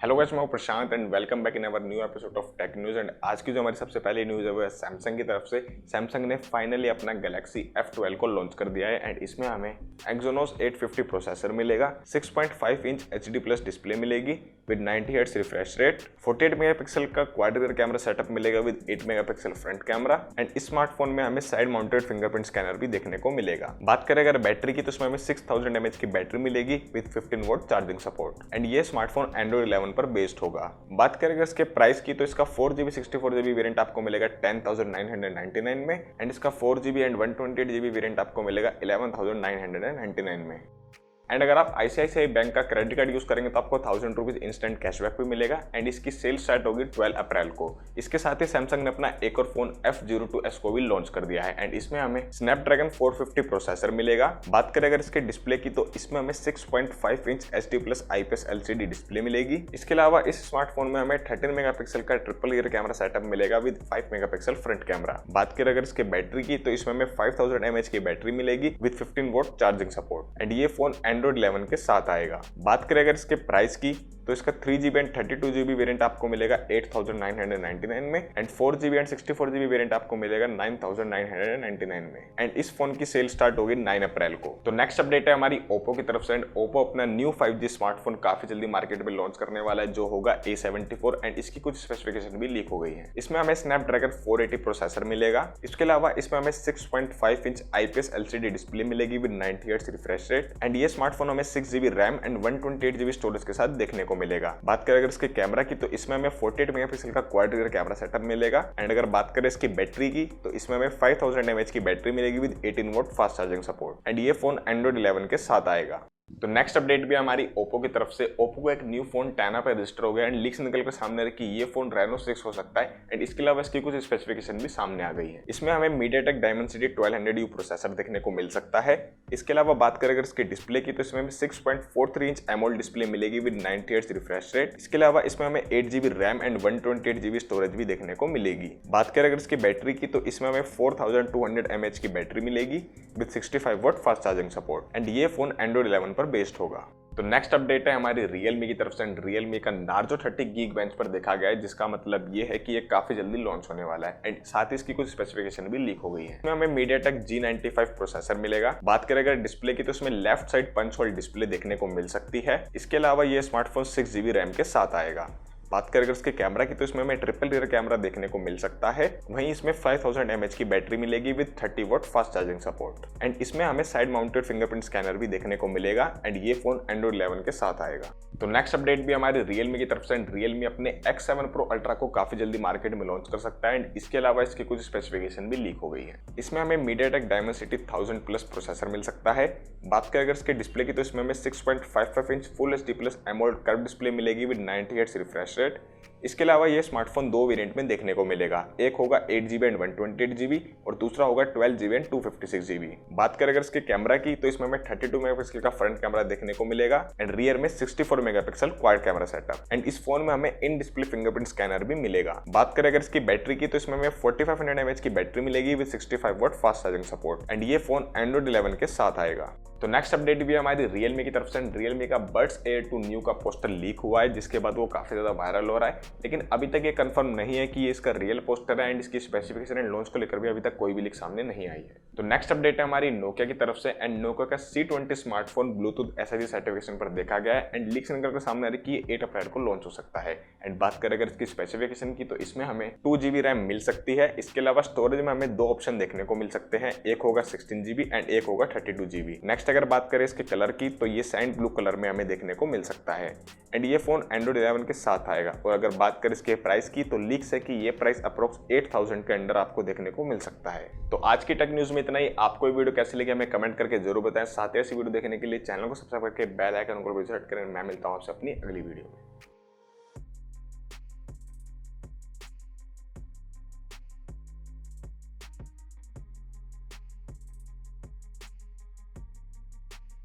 Hello guys, मैं हूं Prashant and welcome back in our new episode of tech news. And आज की जो हमारी सबसे पहली न्यूज़ है वो है सैमसंग की तरफ से। सैमसंग ने फाइनली अपना गैलेक्सी F12 को लॉन्च कर दिया है एंड इसमें हमें Exynos 850 प्रोसेसर मिलेगा, 6.5 इंच HD प्लस डिस्प्ले मिलेगी with 90 hertz refresh rate, 48 megapixel का क्वाड रियर कैमरा सेटअप मिलेगा with 8 megapixel front camera and इस स्मार्टफोन में हमें साइड माउंटेड फिंगरप्रिंट स्कैनर भी देखने को मिलेगा। बात करें अगर बैटरी की तो इसमें हमें 6000 mAh की बैटरी मिलेगी with 15 volt charging support and ये स्मार्टफोन एंड्रॉइड 11 पर बेस्ड होगा। बात करें अगर इसके प्राइस की तो इसका 4GB 64GB वेरिएंट आपको मिलेगा 10,999 में एंड इसका 4GB एंड 128GB वेरिएंट आपको मिलेगा 11,999 में। एंड अगर आप ICICI बैंक का क्रेडिट कार्ड यूज करेंगे तो आपको 1000 रुपीज इंस्टेंट कैशबैक भी मिलेगा एंड इसकी सेल स्टार्ट होगी 12 अप्रैल को। इसके साथ ही सैमसंग ने अपना एक और फोन F02s को भी लॉन्च कर दिया है एंड इसमें हमें स्नैपड्रैगन 450 प्रोसेसर मिलेगा। बात करें अगर इसके डिस्प्ले की तो इसमें हमें 6.5 inch HD plus IPS LCD display मिलेगी। इसके अलावा इस स्मार्टफोन में हमें 13 मेगापिक्सल का ट्रिपल ईयर कैमरा सेटअप मिलेगा विद 5 मेगापिक्सल फ्रंट कैमरा। बात करें अगर इसके बैटरी की तो इसमें हमें 5000 mAh की बैटरी मिलेगी with 15 volt charging support and ये फोन एंड्रॉइड 11 के साथ आएगा। बात करें अगर इसके प्राइस की तो इसका 3GB एंड 32GB वेरिएंट आपको मिलेगा 8,999 में and 4GB and 64GB variant आपको मिलेगा 9,999 में एंड इस फोन की सेल स्टार्ट होगी 9 अप्रैल को। तो नेक्स्ट अपडेट है हमारी ओप्पो की तरफ से एंड ओप्पो अपना न्यू 5G स्मार्टफोन काफी जल्दी मार्केट में लॉन्च करने वाला है जो होगा A74 एंड इसकी कुछ स्पेसिफिकेशन भी लीक हो गई है। इसमें हमें स्नैपड्रैगन 480 प्रोसेसर मिलेगा। इसके अलावा इसमें हमें 6.5 इंच IPS LCD डिस्प्ले मिलेगी with 90 hertz refresh rate and ये स्मार्टफोन हमें 6GB RAM and 128GB storage के साथ देखने को मिलेगा। बात करें अगर इसके कैमरा की तो इसमें हमें 48 मेगापिक्सल का क्वाड रियर कैमरा सेटअप मिलेगा एंड अगर बात करें इसकी बैटरी की तो इसमें हमें 5000 mAh की बैटरी मिलेगी with 18 volt fast charging support and ये फोन एंड्रॉइड 11 के साथ आएगा। तो नेक्स्ट अपडेट भी हमारी ओप्पो की तरफ से। ओप्पो को एक न्यू फोन 10 पे रजिस्टर हो गया एंड लीक्स निकल कर सामने रही कि ये फोन Reno 6 हो सकता है एंड इसके अलावा इसकी कुछ स्पेसिफिकेशन भी सामने आ गई है। इसमें हमें MediaTek Dimensity 1200U प्रोसेसर देखने को मिल सकता है। इसके अलावा बात करें अगर इसके डिस्प्ले की तो इसमें हमें 6.43 इंच AMOLED डिस्प्ले मिलेगी विद 90 हर्ट्ज रिफ्रेश रेट। इसके अलावा इसमें हमें 8GB RAM and 128GB storage भी देखने को मिलेगी। बात करें अगर इसकी बैटरी की तो इसमें हमें 4200 mAh की बैटरी मिलेगी with 65 volt fast charging support and ये फोन एंड्रॉइड 11 पर बेस्ड होगा। तो नेक्स्ट अपडेट है हमारी Realme की तरफ से एंड Realme का Narzo 30 Geekbench पर देखा गया है जिसका मतलब ये है कि ये काफी जल्दी लॉन्च होने वाला है एंड साथ ही इसकी कुछ स्पेसिफिकेशन भी लीक हो गई है। इसमें हमें MediaTek G95 प्रोसेसर मिलेगा। बात करें अगर डिस्प्ले की तो इसमें left side punch hole display देखने को मिल सकती है। इसके अलावा ये स्मार्टफोन 6GB रैम के साथ आएगा। बात करें अगर इसके कैमरा की तो इसमें हमें ट्रिपल रियर कैमरा देखने को मिल सकता है। वहीं इसमें 5000 mAh की बैटरी मिलेगी with 30 volt fast charging support and इसमें हमें साइड माउंटेड फिंगरप्रिंट स्कैनर भी देखने को मिलेगा एंड ये फोन एंड्रॉइड 11 के साथ आएगा। तो नेक्स्ट अपडेट भी हमारे Realme की तरफ से एंड Realme अपने X7 Pro Ultra को काफी जल्दी मार्केट में लॉन्च कर सकता है एंड इसके अलावा इसकी कुछ स्पेसिफिकेशन भी लीक हो गई है। इसमें हमें MediaTek Dimensity 1000 प्लस प्रोसेसर मिल सकता है। बात करें अगर इसके डिस्प्ले की तो इसमें हमें 6.55 inch full HD plus AMOLED curve display मिलेगी विद 90 हर्ट्ज रिफ्रेश रेट। इसके अलावा ये स्मार्टफोन दो वेरिएंट में देखने को मिलेगा, एक होगा 8GB एंड 128GB और दूसरा होगा 12GB एंड 256GB। बात करें अगर इसके कैमरा की तो इसमें हमें 32 मेगापिक्सल का फ्रंट कैमरा देखने को मिलेगा एंड रियर में 64 megapixel quad camera setup and इस फोन में हमें इन डिस्प्ले फिंगरप्रिंट स्कैनर भी मिलेगा। बात करें अगर इसकी बैटरी की तो इसमें हमें 4500 mAh की बैटरी मिलेगी with 65 volt fast charging support and ये फोन एंड्रॉइड 11 के साथ आएगा। तो नेक्स्ट अपडेट भी हमारी Realme की तरफ से Realme का Buds Air 2 New का पोस्टर लीक हुआ है जिसके बाद वो काफी ज्यादा वायरल हो रहा है, लेकिन अभी तक ये कंफर्म नहीं है कि ये इसका रियल पोस्टर है एंड इसकी स्पेसिफिकेशन एंड लॉन्च को लेकर भी अभी तक कोई भी लीक सामने नहीं आई है। तो नेक्स्ट अपडेट है हमारी Nokia की तरफ से एंड Nokia का C20 smartphone Bluetooth SIG certification पर देखा गया है एंड लीक्स निकल कर सामने आ रही कि 8 अप्रैल को लॉन्च हो सकता है। एंड बात करें अगर इसकी स्पेसिफिकेशन की तो इसमें हमें 2GB रैम मिल सकती है। इसके अलावा स्टोरेज में हमें दो ऑप्शन देखने को मिल सकते हैं, एक होगा 16GB एंड एक होगा 32GB। नेक्स्ट अगर बात करें इसके कलर की तो ये सैंड ब्लू कलर में हमें देखने को मिल सकता है एंड ये फोन एंड्रॉइड 11 के साथ आएगा। और अगर बात करें इसके प्राइस की तो लीक्स है कि ये प्राइस अप्रोक्स 8000 के अंडर आपको देखने को मिल सकता है। तो आज की टेक न्यूज में इतना ही। आपको ये वीडियो कैसी लगी हमें कमेंट करके जरूर बताएं। साथ ही ऐसी वीडियो देखने के लिए चैनल को सब्सक्राइब करके बेल आइकन को भी सेट करें। मैं मिलता हूं आपसे अपनी अगली वीडियो में।